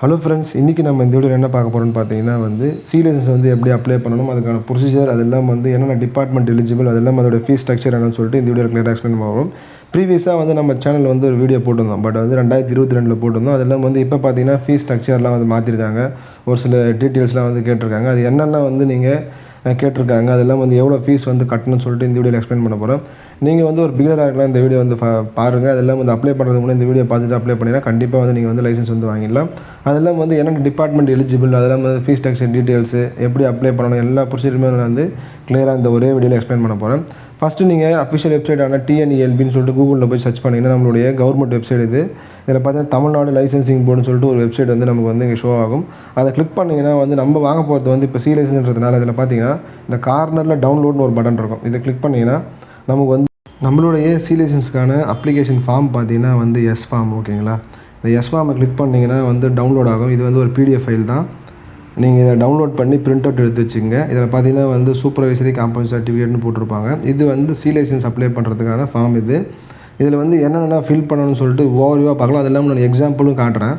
Hello friends, இன்றைக்கி நம்ம இந்த வீடியோவில் என்ன பார்க்க போகிறோம்னு பார்த்தீங்கன்னா சி லைசன்ஸ் எப்படி அப்ளை பண்ணணும், அதுக்கான ப்ரொசீஜர், அதெல்லாம் என்னென்ன டிபார்ட்மெண்ட் எலிஜிபிள், அதெல்லாம் அதோட ஃபீஸ் ஸ்ட்ரக்சர் என்னன்னு சொல்லிட்டு இந்த வீடியோவில் கிளியராக எக்ஸ்பிளைன் பண்ணுவோம். ப்ரீவியஸாக நம்ம சேனலில் ஒரு வீடியோ போட்டிருந்தோம். பட் 2022 போட்டிருந்தோம். அதெல்லாம் இப்போ பார்த்தீங்கன்னா ஃபீஸ் ஸ்ட்ரக்சர்லாம் மாற்றிருக்காங்க. ஒரு சில டீட்டெயில்ஸ்லாம் கேட்டிருக்காங்க. அது என்னென்ன நீங்கள் கேட்டிருக்காங்க, அதெல்லாம் எவ்வளோ ஃபீஸ் கட்டணும்னு சொல்லிட்டு இந்த வீடியோவில் எக்ஸ்பிளைன் பண்ண போகிறோம். நீங்கள் ஒரு பிகினராக இருக்கலாம், இந்த வீடியோ பாருங்கள். அதெல்லாம் அப்ளை பண்ணுறதுக்கு முன்னாடி இந்த வீடியோ பார்த்துட்டு அப்ளை பண்ணிங்கன்னா கண்டிப்பாக நீங்கள் லைசன்ஸ் வாங்கிடலாம். அதெல்லாம் என்னென்ன டிபார்ட்மெண்ட் எலிஜிபிள், அதெல்லாம் ஃபீஸ் ஸ்ட்ரக்சர் டீட்டெயில்ஸு, எப்படி அப்ளை பண்ணணும், எல்லா ப்ரொசீஜருமே கிளியராக இந்த ஒரே வீடியோவில் எக்ஸ்பிளைன் பண்ண போகிறேன். ஃபஸ்ட்டு நீங்கள் அஃபிஷியல் வெப்சைட்டான TNELBன்னு சொல்லிட்டு கூகுளில் போய் சர்ச் பண்ணிங்கன்னா நம்மளுடைய கவர்மெண்ட் வெப்சைட் இது. இதில் பார்த்தீங்கன்னா தமிழ்நாடு லைசன்சிங் போர்டுன்னு சொல்லிட்டு ஒரு வெப்சைட் நமக்கு இங்கே ஷோ ஆகும். அதை கிளிக் பண்ணிங்கன்னா நம்ம வாங்க போகிறது இப்போ சி லைசன்ஸ்ன்றதுனால இதில் பார்த்தீங்கன்னா இந்த கார்னரில் டவுன்லோட்னு ஒரு பட்டன் இருக்கும். இதை கிளிக் பண்ணிங்கன்னா நமக்கு நம்மளுடைய சி லைசன்ஸ்க்கான அப்ளிகேஷன் ஃபார்ம் பார்த்தீங்கன்னா எஸ் ஃபார்ம். ஓகேங்களா, இந்த எஸ் ஃபார்மை கிளிக் பண்ணிங்கன்னா டவுன்லோட் ஆகும். இது ஒரு PDF ஃபைல் தான். நீங்கள் இதை டவுன்லோட் பண்ணி பிரிண்ட் அவுட் எடுத்து வச்சுங்க. இதில் பார்த்தீங்கன்னா சூப்பர்வைசரி காம்பனன்ட் சர்டிஃபிகேட்னு போட்டிருப்பாங்க. இது சி லைசன்ஸ் அப்ளை பண்ணுறதுக்கான ஃபார்ம் இது. இதில் என்னென்ன ஃபில் பண்ணணும்னு சொல்லிட்டு ஓவர்வியூவாக பார்க்கலாம். அதெல்லாம் நான் எக்ஸாம்பிளும் காட்டுறேன்.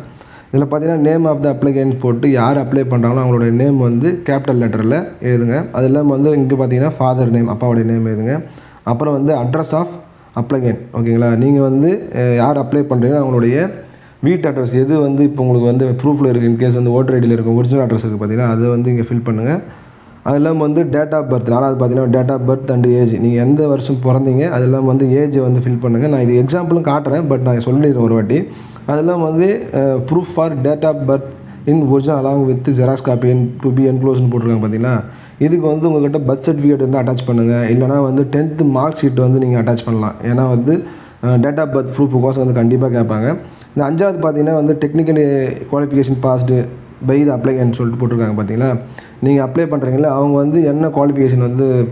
இதில் பார்த்தீங்கன்னா நேம் ஆஃப் த அப்ளிகேன்ட் போட்டு யார் அப்ளை பண்ணுறாங்களோ அவங்களுடைய நேம் கேபிட்டல் லெட்டரில் எழுதுங்க. அது இல்லாமல் இங்கே பார்த்தீங்கன்னா ஃபாதர் நேம், அப்பாவுடைய நேம் எழுதுங்க. அப்புறம் அட்ரஸ் ஆஃப் அப்ளிகேன்ட். ஓகேங்களா, நீங்கள் யார் அப்ளை பண்ணுறீங்களோ அவங்களுடைய வீட்டு அட்ரஸ் எது இப்போ உங்களுக்கு ப்ரூஃபில் இருக்குது. இன்கேஸ் ஓட்டர் ஐடியில் இருக்கும் ஒரிஜினல் அட்ரஸ் இருக்குது பார்த்தீங்கன்னா, அது இங்கே ஃபில் பண்ணுங்கள். அதெல்லாம் டேட் ஆஃப் பர்த், நாலாவது பார்த்தீங்கன்னா date of birth and age, நீங்கள் எந்த வருஷம் பிறந்தீங்க அதெல்லாம் ஏஜை ஃபில் பண்ணுங்கள். நான் இது எக்ஸாம்பிளும் காட்டுறேன், பட் நான் சொல்லிடுறேன் ஒரு வாட்டி. அதெல்லாம் proof for date of birth in original along with xerox copy to be என்க்ளோஸ்னு போட்டிருக்காங்க பார்த்தீங்களா. இதுக்கு உங்கள்கிட்ட பர்த் சர்டிஃபிகேட் அட்டாச் பண்ணுங்கள். இல்லைனா 10th மார்க் ஷீட் நீங்கள் அட்டாச் பண்ணலாம். ஏன்னா டேட் ஆஃப் பர்த் ப்ரூஃபுக்கோசம் கண்டிப்பாக கேட்பாங்க. இந்த 5வது பார்த்தீங்கன்னா technical qualification passed by the அப்ளைகேன்னு சொல்லிட்டு போட்டிருக்காங்க பார்த்தீங்களா. நீங்கள் அப்ளை பண்ணுறீங்களா அவங்க என்ன குவாலிஃபிகேஷன்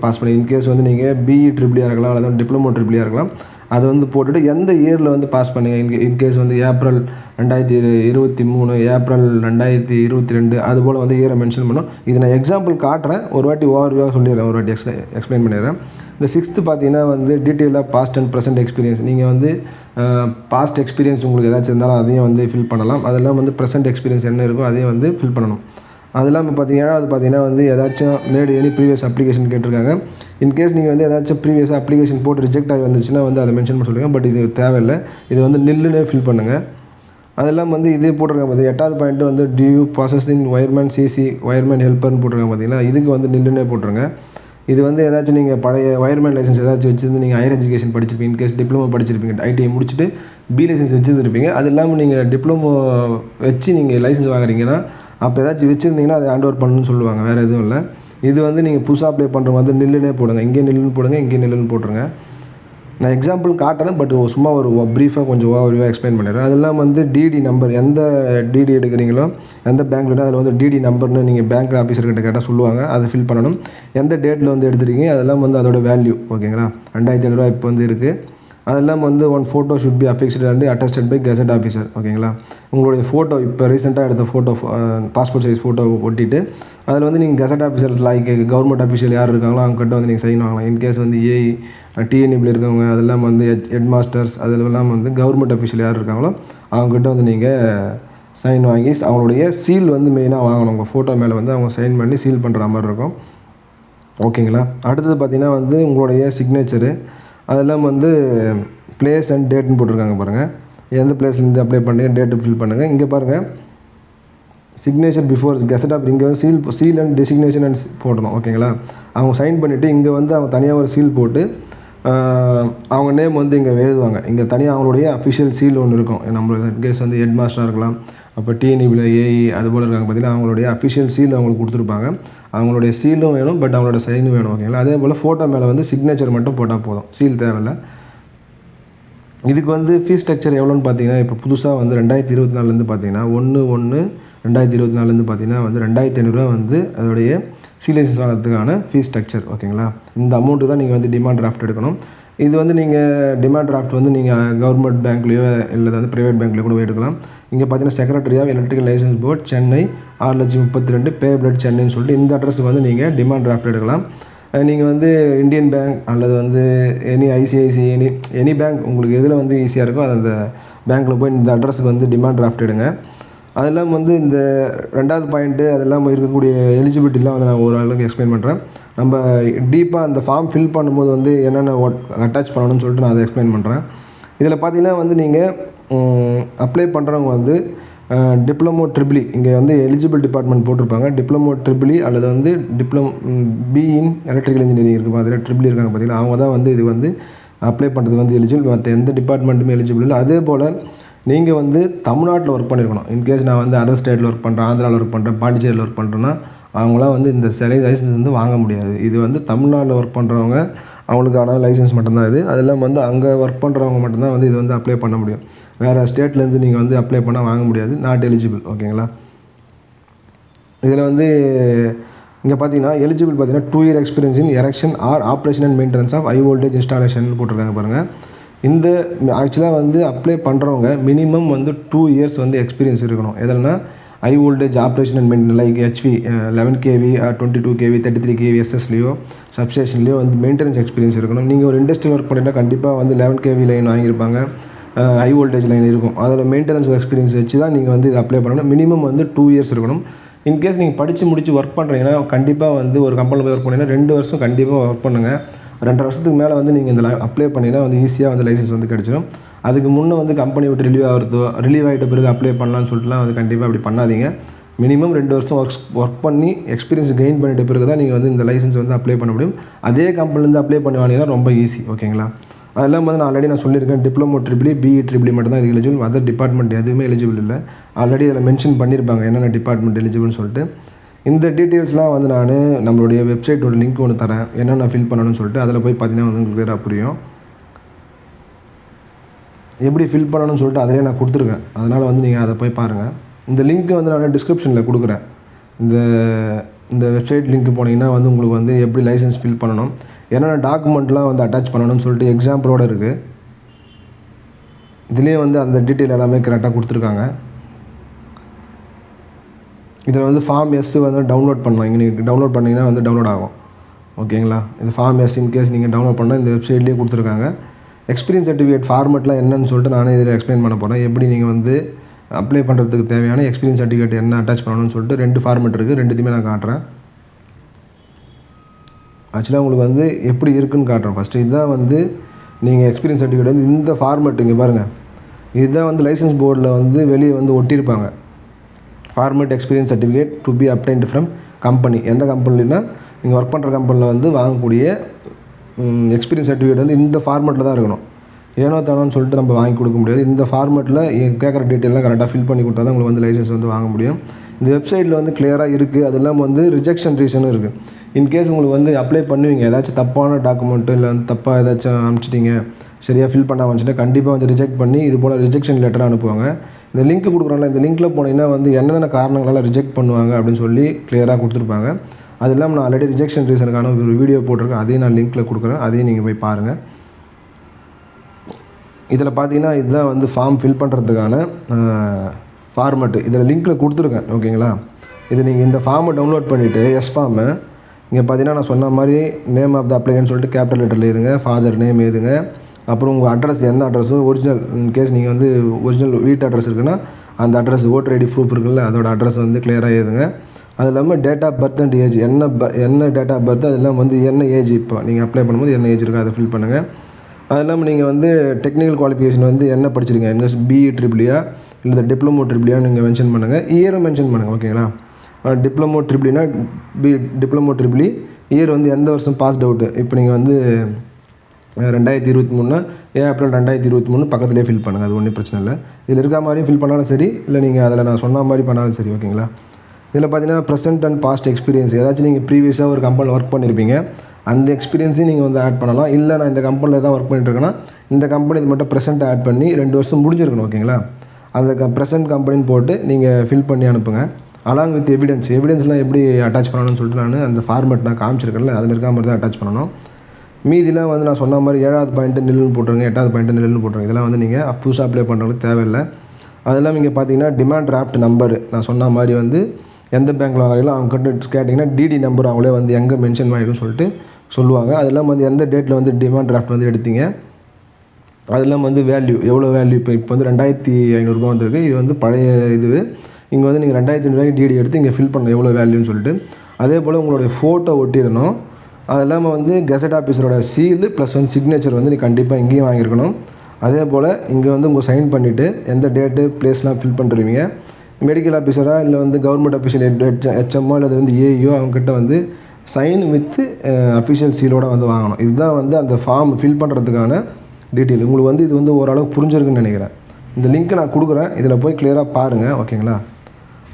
பாஸ் பண்ணி, இன்கேஸ் நீங்கள் BE ட்ரிபிளியாக இருக்கலாம், அல்லது டிப்ளமோ ட்ரிபிளியாக இருக்கலாம். அதை போட்டுட்டு எந்த இயரில் பாஸ் பண்ணீங்க, இன்கேஸ் ஏப்ரல் 2023, ஏப்ரல் 2022, அதுபோல் இயரை மென்ஷன் பண்ணோம். இது நான் எக்ஸாம்பிள் காட்டுறேன், ஒரு வாட்டி ஓவர்வியூவாக சொல்லிடுறேன், ஒரு வாட்டி எக்ஸ்பிளைன் பண்ணிடுறேன். இந்த 6th பார்த்தீங்கன்னா டீட்டெயிலாக பாஸ்ட் அண்ட் ப்ரெசென்ட் எக்ஸ்பீரியன்ஸ். நீங்கள் பாஸ்ட் எக்ஸ்பீரியன்ஸ் உங்களுக்கு ஏதாச்சும் இருந்தாலும் அதையும் ஃபில் பண்ணலாம். அதெல்லாம் ப்ரெசென்ட் எக்ஸ்பீரியன்ஸ் என்ன இருக்கோ அதையும் ஃபில் பண்ணணும். அது இல்லாமல் பார்த்தீங்கன்னா ஏதாச்சும் மேட் எனி ப்ரீவியஸ் அப்ளிகேஷன் கேட்டிருக்காங்க. இன்கேஸ் நீங்கள் ஏதாச்சும் ப்ரீவியஸ் அப்ளிகேஷன் போட்டு ரிஜெக்ட் ஆகி வந்துச்சுன்னா அதை மென்ஷன் பண்ண சொல்லுங்கள். பட் இது தேவையில்லை, இது நில்லுனே ஃபில் பண்ணுங்கள். அதெல்லாம் இதே போட்டிருக்காங்க பார்த்திங்க. 8வது point due processing wireman CC wireman ஹெல்ப்பர்னு போட்டிருக்காங்க பார்த்தீங்களா. இதுக்கு நில்லுனே போட்டுருங்க. இது ஏதாச்சும் நீங்கள் பழைய ஒயர்மேன் லைசன்ஸ் ஏதாச்சும் வச்சுருந்து நீங்கள் ஹையர் எஜுகேஷன் படிச்சிருப்பீங்க, இன்கேஸ் டிப்ளமோ படிச்சிருப்பீங்க, ITI முடிச்சுட்டு B லைசன்ஸ் வச்சுருந்துருப்பீங்க. அது இல்லாமல் நீங்கள் டிப்ளமோ வச்சு நீங்கள் லைசன்ஸ் வாங்குறீங்கன்னா அப்போ ஏதாச்சும் வச்சுருந்தீங்கன்னா அதை ஹேண்ட் ஓவர் பண்ணணும்னு சொல்லுவாங்க, வேறு எதுவும் இல்லை. இது நீங்கள் புதுசாக அப்ளை பண்ணுற நில்லுனே போடுங்க. இங்கே நில்லுன்னு போடுங்க, இங்கே நில்லுன்னு போட்டுருங்க. நான் எக்ஸாம்பிள் காட்டுறேன், பட் சும்மா ஒரு ப்ரீஃபாக கொஞ்சம் ஓவர்வியூவாக எக்ஸ்பிளைன் பண்ணிடுறேன். அதெல்லாம் DD நம்பர், எந்த DD எடுக்கிறீங்களோ எந்த பேங்க்லனா அதில் DD நம்பர்னு நீங்கள் பேங்க் ஆஃபீஸர்கிட்ட கேட்டால் சொல்லுவாங்க. அதை ஃபில் பண்ணணும். எந்த டேட்டில் எடுத்துருக்கீங்க அதெல்லாம் அதோட வேல்யூ. ஓகேங்களா, 2500 இப்போ இருக்குது. அதெல்லாம் one photo should be affixed and attested by gazette officer. ஓகேங்களா, உங்களுடைய ஃபோட்டோ இப்போ ரீசெண்டாக எடுத்த ஃபோட்டோ, பாஸ்போர்ட் சைஸ் ஃபோட்டோ ஒட்டிட்டு அதில் நீங்கள் gazette officer like government official யார் இருக்காங்களோ அவங்ககிட்ட நீங்கள் சைன் வாங்கலாம். இன்கேஸ் AE TNEB இருக்கவங்க, அதெல்லாம் ஹெட் மாஸ்டர்ஸ், அதெல்லாம் கவர்மெண்ட் ஆஃபீஷியல் யார் இருக்காங்களோ அவங்ககிட்ட நீங்கள் சைன் வாங்கி அவங்களுடைய சீல் மெயினாக வாங்கணும். உங்கள் ஃபோட்டோ மேலே அவங்க சைன் பண்ணி சீல் பண்ணுற மாதிரி இருக்கும். ஓகேங்களா, அடுத்தது பார்த்திங்கன்னா உங்களுடைய சிக்னேச்சரு, அதெல்லாம் பிளேஸ் அண்ட் டேட்னு போட்டிருக்காங்க பாருங்கள். எந்த பிளேஸ்லேருந்து அப்ளை பண்ணுங்க, டேட்டு ஃபில் பண்ணுங்கள். இங்கே பாருங்கள் சிக்னேச்சர் பிஃபோர் கெசட் ஆஃப், இங்கே சீல் அண்ட் டெசிக்னேஷன் அண்ட் போடணும். ஓகேங்களா, அவங்க சைன் பண்ணிவிட்டு இங்கே அவங்க தனியாக ஒரு சீல் போட்டு அவங்க நேம் இங்கே எழுதுவாங்க. இங்கே தனியாக அவங்களுடைய அஃபிஷியல் சீல் ஒன்று இருக்கும். நம்மளுக்கு கேஸ் ஹெட் மாஸ்டராக இருக்கலாம், அப்போ TNEBல AE அதுபோல் இருக்காங்க பார்த்தீங்கன்னா அவங்களுடைய அஃபிஷியல் சீல் அவங்களுக்கு கொடுத்துருப்பாங்க. அவங்களுடைய சீலும் வேணும், பட் அவங்களோட சைனும் வேணும். ஓகேங்களா, அதே போல் ஃபோட்டோ மேலே சிக்னேச்சர் மட்டும் போட்டால் போதும், சீல் தேவையில்லை. இதுக்கு ஃபீஸ் ஸ்ட்ரக்சர் எவ்வளோன்னு பார்த்தீங்கன்னா இப்போ புதுசாக 2024 பார்த்தீங்கன்னா 1/1/2024 பார்த்தீங்கன்னா 2500 அதோடைய சி லைசன்ஸ் வாங்கிறதுக்கான ஃபீஸ் ஸ்ட்ரக்சர். ஓகேங்களா, இந்த அமௌண்ட்டு தான் நீங்கள் டிமாண்ட் டிராஃப்ட் எடுக்கணும். இது நீங்கள் டிமாண்ட் டிராஃப்ட் நீங்கள் கவர்மெண்ட் பேங்க்லேயோ இல்லை ப்ரைவேட் பேங்க்லேயோ கூட எடுக்கலாம். இங்கே பார்த்தீங்கன்னா secretary of electrical licence board Chennai 6,32,000 payable சென்னைன்னு சொல்லிட்டு இந்த அட்ரஸுக்கு நீங்கள் டிமாண்ட் டிராஃப்ட் எடுக்கலாம். நீங்கள் இந்தியன் பேங்க் அல்லது எனி ICICI எனி பேங்க் உங்களுக்கு எதில் ஈஸியாக இருக்கோ அந்த பேங்க்கில் போய் இந்த அட்ரஸுக்கு டிமாண்ட் டிராஃப்ட் எடுங்க. அதெல்லாம் வந்து இந்த 2வது பாயிண்ட்டு அதெல்லாம் இருக்கக்கூடிய எலிஜிபிலிட்டிலாம் வந்து நான் ஓரளவுக்கு எக்ஸ்பிளைன் பண்ணுறேன். நம்ம டீப்பாக அந்த ஃபார்ம் ஃபில் பண்ணும்போது வந்து என்னென்ன அட்டாச் பண்ணணும்னு சொல்லிட்டு நான் அதை எக்ஸ்பிளைன் பண்ணுறேன். இதில் பார்த்தீங்கன்னா வந்து நீங்கள் அப்ளை பண்ணுறவங்க வந்து டிப்ளமோ ட்ரிபிள் இங்கே வந்து எலிஜிபிள் டிபார்ட்மெண்ட் போட்டிருப்பாங்க. டிப்ளமோ ட்ரிபிள் அல்லது வந்து பி இன் எலக்ட்ரிக்கல் இன்ஜினியரிங் இருக்குது பார்த்தீங்கன்னா ட்ரிபிள் இருக்காங்க பார்த்தீங்கன்னா அவங்க தான் வந்து இது வந்து அப்ளை பண்ணுறதுக்கு வந்து எலிஜிபிள். மற்ற எந்த டிபார்ட்மெண்ட்டுமே எலிஜிபிள் இல்லை. அதே போல் நீங்கள் வந்து தமிழ்நாட்டில் ஒர்க் பண்ணியிருக்கணும். இன்கேஸ் நான் வந்து அதர் ஸ்டேட்டில் ஒர்க் பண்ணுறேன், ஆந்திராவில் ஒர்க் பண்ணுறேன், பாண்டிச்சேரியில் ஒர்க் பண்ணுறேன்னா அவங்களாம் வந்து இந்த லைசன்ஸ் வந்து வாங்க முடியாது. இது வந்து தமிழ்நாட்டில் ஒர்க் பண்ணுறவங்க அவங்களுக்கான லைசன்ஸ் மட்டும்தான் இது. அதெல்லாம் வந்து அங்கே ஒர்க் பண்ணுறவங்க மட்டும்தான் வந்து இது வந்து அப்ளை பண்ண முடியும். வேறு ஸ்டேட்லேருந்து நீங்கள் வந்து அப்ளை பண்ணால் வாங்க முடியாது. Not eligible. ஓகேங்களா? இதில் வந்து இங்கே பார்த்தீங்கன்னா எலிஜிபிள் பார்த்தீங்கன்னா 2 year experience in erection or operation and maintenance of high voltage installation போட்டிருக்காங்க பாருங்கள். இந்த ஆக்சுவலாக வந்து அப்ளை பண்ணுறவங்க மினிமம் வந்து 2 இயர்ஸ் வந்து எக்ஸ்பீரியன்ஸ் இருக்கணும். எதுனா high voltage operation and maintenance like HV 11 kV 22 kV 33 kV எஸ்எஸ்லேயோ சப்ஸ்டேஷன்லேயோ வந்து மெயின்டெனன்ஸ் எக்ஸ்பீரியன்ஸ் இருக்கணும். நீங்கள் ஒரு இண்டஸ்ட்ரியல் ஒர்க் பண்ணிட்டா கண்டிப்பாக வந்து 11 kV லைன் வாங்கியிருப்பாங்க, ஹை வோல்டேஜ் லைன் இருக்கும். அதில் மெயின்டெனன்ஸ் எக்ஸ்பீரியன்ஸ் வச்சு தான் நீங்கள் வந்து இது அப்ளை பண்ணணும். மினிமம் வந்து 2 இயர்ஸ் இருக்கணும். இன்கேஸ் நீங்கள் படித்து முடித்து ஒர்க் பண்ணுறீங்கன்னா கண்டிப்பாக வந்து ஒரு கம்பெனியில் போய் ஒர்க் பண்ணிங்கன்னா 2 வருஷம் கண்டிப்பாக ஒர்க் பண்ணுங்கள். 2.5 வருஷத்துக்கு மேலே வந்து நீங்கள் இந்த அப்ளை பண்ணிங்கன்னா வந்து ஈஸியாக வந்து லைசன்ஸ் வந்து கிடச்சிடும். அதுக்கு முன்னே வந்து கம்பெனி விட்டு ரிலீவ் ஆகிட்ட பிறகு அப்ளை பண்ணலான்னு சொல்லிட்டுலாம் வந்து கண்டிப்பாக அப்படி பண்ணாதீங்க. மினிமம் 2 வருஷம் ஒர்க் பண்ணி எக்ஸ்பீரியன்ஸ் கெயின் பண்ணிட்ட பிறகு தான் நீங்கள் வந்து இந்த லைசன்ஸ் வந்து அப்ளை பண்ண முடியும். அதே கம்பெனிலேருந்து அப்ளை பண்ணுவாங்கன்னா ரொம்ப ஈஸி. ஓகேங்களா? அதெல்லாம் வந்து நான் ஆல்ரெடி சொல்லியிருக்கேன். டிப்ளமோ ட்ரிபிள் BE ட்ரிபிள் மட்டும் தான் இது எலிஜிபிள். அதர் டிபார்ட்மெண்ட் எதுவுமே எலிஜிபிள் இல்லை. ஆல்ரெடி அதில் மென்ஷன் பண்ணியிருப்பாங்க என்னென்ன டிபார்ட்மெண்ட் எலிஜிபிள்னு சொல்லிட்டு. இந்த டீட்டெயில்ஸ்லாம் வந்து நான் நம்மளுடைய வெப்சைட்டோட லிங்க் ஒன்று தரேன், என்னென்ன ஃபில் பண்ணணும்னு சொல்லிட்டு. அதில் போய் பார்த்தீங்கன்னா வந்து உங்களுக்கு கிளியராக புரியும் எப்படி ஃபில் பண்ணணும்னு சொல்லிட்டு. அதிலே நான் கொடுத்துருக்கேன். அதனால் வந்து நீங்கள் அதை போய் பாருங்கள். இந்த லிங்க்கு வந்து நான் டிஸ்கிரிப்ஷனில் கொடுக்குறேன். இந்த வெப்சைட் லிங்க் போனீங்கன்னா வந்து உங்களுக்கு வந்து எப்படி லைசன்ஸ் ஃபில் பண்ணணும், என்னென்ன டாக்குமெண்ட்லாம் வந்து அட்டாச் பண்ணணும்னு சொல்லிட்டு எக்ஸாம்பிளோடு இருக்குது. இதுலேயே வந்து அந்த டீட்டெயில் எல்லாமே கரெக்டாக கொடுத்துருக்காங்க. இதில் வந்து ஃபார்ம் எஸ் வந்து டவுன்லோட் பண்ணலாம். இங்கே நீங்கள் டவுன்லோட் பண்ணிங்கன்னா வந்து டவுன்லோட் ஆகும். ஓகேங்களா? இந்த ஃபார்ம் எஸ் இன்கேஸ் நீங்கள் டவுன்லோட் பண்ணால் இந்த வெப்சைட்லேயே கொடுத்துருக்காங்க. எக்ஸ்பீரியன்ஸ் சர்டிஃபிகேட் ஃபார்மெட்லாம் என்னன்னு சொல்லிட்டு நானே இதில் எக்ஸ்பிளைன் பண்ண போகிறேன். எப்படி நீங்கள் வந்து அப்ளை பண்ணுறதுக்கு தேவையான எக்ஸ்பீரியன்ஸ் சர்டிஃபிகேட் என்ன அட்டாச் பண்ணணும்னு சொல்லிட்டு 2 ஃபார்மெட் இருக்குது. 2த்தையுமே நான் காட்டுறேன். ஆக்சுவலாக உங்களுக்கு வந்து எப்படி இருக்குதுன்னு காட்டுறேன். ஃபஸ்ட்டு இதுதான் வந்து நீங்கள் எக்ஸ்பீரியன்ஸ் சர்டிஃபிகேட் வந்து இந்த ஃபார்மெட் இங்கே பாருங்கள். இதுதான் வந்து லைசன்ஸ் போர்டில் வந்து வெளியே வந்து ஒட்டியிருப்பாங்க. Format experience certificate to be obtained from company. எந்த கம்பெனினா நீங்கள் ஒர்க் பண்ணுற கம்பெனியில் வந்து வாங்கக்கூடிய எக்ஸ்பீரியன்ஸ் சர்டிஃபிகேட் வந்து இந்த ஃபார்மேட்டில் தான் இருக்கணும். ஏனோ தானோன்னு சொல்லிட்டு நம்ம வாங்கி கொடுக்க முடியாது. இந்த ஃபார்மேட்டில் கேட்குற டீட்டெயிலாம் கரெக்டாக ஃபில் பண்ணி கொடுத்தா தான் உங்களுக்கு வந்து லைசன்ஸ் வந்து வாங்க முடியும். இந்த வெப்சைட்டில் வந்து கிளியராக இருக்குது. அது இல்லாமல் வந்து ரிஜெக்ஷன் ரீசனும் இருக்குது. இன்கேஸ் உங்களுக்கு வந்து அப்ளை பண்ணுவீங்க, ஏதாச்சும் தப்பான டாக்குமெண்ட்டு இல்லை வந்து தப்பாக ஏதாச்சும் அனுப்பிச்சிட்டிங்க, சரியாக ஃபில் பண்ண வந்துச்சுன்னா கண்டிப்பாக வந்து ரிஜெக்ட் பண்ணி இது போல் ரிஜெக்ஷன் லெட்டராக அனுப்புவாங்க. இந்த லிங்க் கொடுக்குறோம்ல, இந்த லிங்க்கில் போனீங்கன்னா வந்து என்னென்ன காரணங்களால் ரிஜெக்ட் பண்ணுவாங்க அப்படின்னு சொல்லி கிளியராக கொடுத்துருப்பாங்க. அது இல்லாமல் நான் ஆல்ரெடி ரிஜெக்ஷன் ரீசனுக்கான ஒரு வீடியோ போட்டிருக்கேன். அதையும் நான் லிங்க்கில் கொடுக்குறேன். அதையும் நீங்கள் போய் பாருங்கள். இதில் பார்த்தீங்கன்னா இதுதான் வந்து ஃபார்ம் ஃபில் பண்ணுறதுக்கான ஃபார்மெட்டு. இதில் லிங்க்கில் கொடுத்துருக்கேன். ஓகேங்களா? இது நீங்கள் இந்த ஃபார்மை டவுன்லோட் பண்ணிவிட்டு எஸ் ஃபார்மை இங்கே பார்த்தீங்கன்னா நான் சொன்ன மாதிரி நேம் ஆஃப் த அப்ளைகன்னு சொல்லிட்டு கேபிட்டல் லெட்டரில் எழுதுங்க, ஃபாதர் நேம் எழுதுங்க, அப்புறம் உங்கள் அட்ரஸ் என்ன அட்ரஸோ ஒரிஜினல் இன்கேஸ் நீங்கள் வந்து ஒரிஜினல் வீட்டு அட்ரஸ் இருக்குன்னா அந்த அட்ரஸ் ஓட்டர் ஐடி ப்ரூஃப் இருக்குல்ல அதோட அட்ரஸ் வந்து கிளியராக எழுதுங்க. அது இல்லாமல் date of birth and age என்ன டேட் ஆஃப் பர்த், அது இல்லாமல் வந்து என்ன ஏஜ் இப்போ நீங்கள் அப்ளை பண்ணும்போது என்ன ஏஜ் இருக்கோ அதை ஃபில் பண்ணுங்கள். அது இல்லாமல் நீங்கள் வந்து டெக்னிக்கல் குவாலிஃபிகேஷன் வந்து என்ன படிச்சிருக்கீங்க, என்எஸ் BE ட்ரிபிளியா இல்லை டிப்ளமோ ட்ரிபிளியா நீங்கள் மென்ஷன் பண்ணுங்கள். இயரும் மென்ஷன் பண்ணுங்கள். ஓகேங்களா? டிப்ளமோ ட்ரிபிளினா டிப்ளமோ ட்ரிபிளி இயர் வந்து எந்த வருஷம் பாஸ்ட் அவுட்டு. இப்போ நீங்கள் வந்து 2023 ஏப்ரல் 2023 பக்கத்துலேயே ஃபில் பண்ணுங்கள். அது ஒன்றும் பிரச்சனை இல்லை. இதில் இருக்க மாதிரியும் ஃபில் பண்ணாலும் சரி, இல்லை நீங்கள் அதில் நான் சொன்ன மாதிரி பண்ணாலும் சரி. ஓகேங்களா? இதில் பார்த்தீங்கன்னா ப்ரெசென்ட் அண்ட் பாஸ்ட் எக்ஸ்பீரியன்ஸ், ஏதாச்சும் நீங்கள் ப்ரீவியஸாக ஒரு கம்பெனியில் ஒர்க் பண்ணியிருப்பீங்க, அந்த எக்ஸ்பீரியன்ஸையும் நீங்கள் வந்து ஆட் பண்ணலாம். இல்லை நான் இந்த கம்பெனியில் தான் ஒர்க் பண்ணிட்டுருக்கேன்னா இந்த கம்பெனி இது மட்டும் ப்ரெசென்ட் ஆட் பண்ணி 2 வருஷம் முடிஞ்சிருக்கணும். ஓகேங்களா? அந்த ப்ரெசென்ட் கம்பெனின்னு போட்டு நீங்கள் ஃபில் பண்ணி அனுப்புங்க. அலாங் வித் எவிடன்ஸ்லாம் எப்படி அட்டாச் பண்ணணும்னு சொல்லிட்டு நான் அந்த ஃபார்மெட் நான் காமிச்சிருக்கேன்ல அதில் இருக்க மாதிரி தான் அட்டாச் பண்ணணும். மீதிலாம் வந்து நான் சொன்ன மாதிரி 7வது பாயிண்ட்டு நில்லுன்னு போட்டுருங்க, 8வது பாயிண்ட்டு நில்லுன்னு போட்டுருங்க. இதெல்லாம் வந்து நீங்கள் புதுசாக அப்ளை பண்ணுறதுக்கு தேவையில்லை. அதெல்லாம் இங்கே பார்த்தீங்கன்னா டிமாண்ட் டிராஃப்ட் நம்பர் நான் சொன்ன மாதிரி வந்து எந்த பேங்க்கில் வாங்கலாம் அவங்க கிட்ட கேட்டிங்கன்னா டிடி நம்பர் அவங்களே வந்து எங்கே மென்ஷன் ஆகிடும்னு சொல்லிட்டு சொல்லுவாங்க. அதெல்லாம் வந்து எந்த டேட்டில் வந்து டிமாண்ட் டிராஃப்ட் வந்து எடுத்தீங்க, அதெல்லாம் வந்து வேல்யூ எவ்வளோ வேல்யூ இப்போ வந்து 2500 ரூபா வந்துருக்கு. இது வந்து பழைய இது இங்கே வந்து நீங்கள் 2500 டிடி எடுத்து இங்கே ஃபில் பண்ணணும் எவ்வளோ வேல்யூன்னு சொல்லிட்டு. அதே போல் உங்களுடைய ஃபோட்டோ ஒட்டிடணும். அது இல்லாமல் வந்து கெசட் ஆஃபீஸரோட சீலு ப்ளஸ் வந்து சிக்னேச்சர் வந்து நீ கண்டிப்பாக இங்கேயும் வாங்கியிருக்கணும். அதே போல் இங்கே வந்து உங்கள் சைன் பண்ணிவிட்டு எந்த டேட்டு ப்ளேஸ்லாம் ஃபில் பண்ணுறீங்க, மெடிக்கல் ஆஃபீஸராக இல்லை வந்து கவர்மெண்ட் அஃபீஷியல் ஹெச்எம்ஓ இல்லை வந்து ஏஇஓ அவங்ககிட்ட வந்து சைன் வித்து அஃபிஷியல் சீலோடு வந்து வாங்கணும். இதுதான் வந்து அந்த ஃபார்ம் ஃபில் பண்ணுறதுக்கான டீட்டெயில். உங்களுக்கு வந்து இது வந்து ஓரளவுக்கு புரிஞ்சிருக்குன்னு நினைக்கிறேன். இந்த லிங்க்கை நான் கொடுக்குறேன், இதில் போய் கிளியராக பாருங்கள். ஓகேங்களா?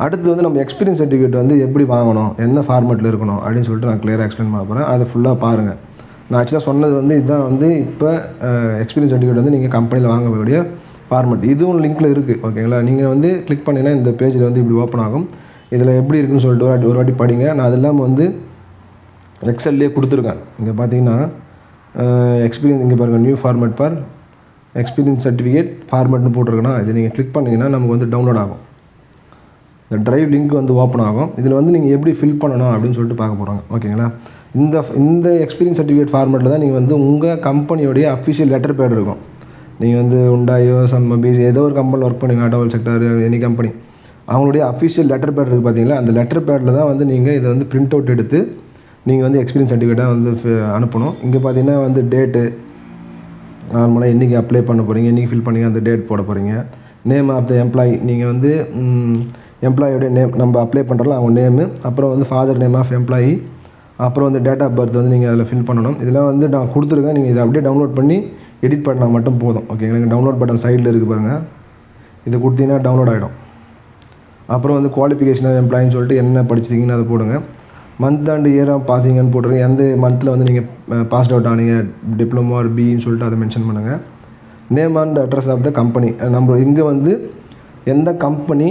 அடுத்து வந்து நம்ம எக்ஸ்பீரியன்ஸ் சர்டிஃபிகேட் வந்து எப்படி வாங்கணும், என்ன ஃபார்மேட்டில் இருக்கணும் அப்படின்னு சொல்லிட்டு நான் கிளியராக எக்ஸ்பிளைன் பண்ண போகிறேன். அதை ஃபுல்லாக பாருங்கள். நான் ஆக்சுவலாக சொன்னது வந்து இதுதான் வந்து இப்போ எக்ஸ்பீரியன்ஸ் சர்டிஃபிகேட் வந்து நீங்கள் கம்பெனியில் வாங்கக்கூடிய ஃபார்மேட். இதுவும் லிங்க்கில் இருக்குது. ஓகேங்களா? நீங்கள் வந்து கிளிக் பண்ணிங்கன்னா இந்த பேஜில் வந்து இப்படி ஓப்பன் ஆகும். இதில் எப்படி இருக்குன்னு சொல்லிட்டு ஒரு வாட்டி படிங்க. நான் அது இல்லாமல் வந்து எக்ஸல்லே கொடுத்துருக்கேன். இங்கே பார்த்தீங்கன்னா எக்ஸ்பீரியன்ஸ் இங்கே பாருங்கள், new format for experience certificate ஃபார்மேட்னு போட்டிருக்கேன்னா இது நீங்கள் கிளிக் பண்ணிங்கன்னா நமக்கு வந்து டவுன்லோட் ஆகும். இந்த ட்ரைவ் லிங்க் வந்து ஓப்பன் ஆகும். இதில் வந்து நீங்கள் எப்படி ஃபில் பண்ணணும் அப்படின்னு சொல்லிட்டு பார்க்க போகிறாங்க. ஓகேங்களா? இந்த எக்ஸ்பீரியன்ஸ் சர்டிஃபிகேட் ஃபார்மேட்டில் தான் நீங்கள் வந்து உங்கள் கம்பெனியோடைய அஃபிஷியல் லெட்டர் பேட் இருக்கும். நீங்கள் வந்து உண்டாயோ பிசி ஏதோ ஒரு கம்பெனியில் ஒர்க் பண்ணுங்க, ஆட்டோவல் செக்டர் எனி கம்பெனி, அவங்களுடைய அஃபிஷியல் லெட்டர் பேட் இருக்குது பார்த்தீங்களா, அந்த லெட்டர் பேடில் தான் வந்து நீங்கள் இதை வந்து பிரிண்ட் அவுட் எடுத்து நீங்கள் வந்து எக்ஸ்பீரியன்ஸ் சர்டிஃபிகேட்டாக வந்து அனுப்பணும். இங்கே பார்த்தீங்கன்னா வந்து டேட்டு நார்மலாக என்றைக்கு அப்ளை பண்ண போகிறீங்க, என்றைக்கு ஃபில் பண்ணீங்க அந்த டேட் போட போகிறீங்க. நேம் ஆஃப் த எம்ப்ளாயி, நீங்கள் வந்து எம்ப்ளாயோடைய நேம் நம்ம அப்ளை பண்ணுறோம் அவங்க நேமு, அப்புறம் வந்து ஃபாதர் நேம் ஆஃப் எம்ப்ளாயி, அப்புறம் வந்து டேட் ஆஃப் பர்த் வந்து நீங்கள் அதில் ஃபில் பண்ணணும். இதெல்லாம் வந்து நான் கொடுத்துருக்கேன். நீங்கள் இதை அப்படியே டவுன்லோட் பண்ணி எடிட் பண்ணால் மட்டும் போதும். ஓகேங்களா? நீங்கள் டவுன்லோட் பட்டன் சைடில் இருக்குது பாருங்கள், இதை கொடுத்தீங்கன்னா டவுன்லோட் ஆகிடும். அப்புறம் வந்து குவாலிஃபிகேஷன் ஆஃப் எம்ப்ளாயின்னு சொல்லிட்டு என்ன படிச்சிருக்கீங்கன்னு அதை போடுங்க. மந்த் அண்ட் இயர் ஆஃப் பாசிங்னு போட்டுருங்க. எந்த மந்தில் வந்து நீங்கள் பாஸ்ட் அவுட் ஆனீங்க, டிப்ளமோ ஆர் பின்னு சொல்லிட்டு அதை மென்ஷன் பண்ணுங்கள். Name and address of the company, நம்ம இங்கே வந்து எந்த கம்பெனி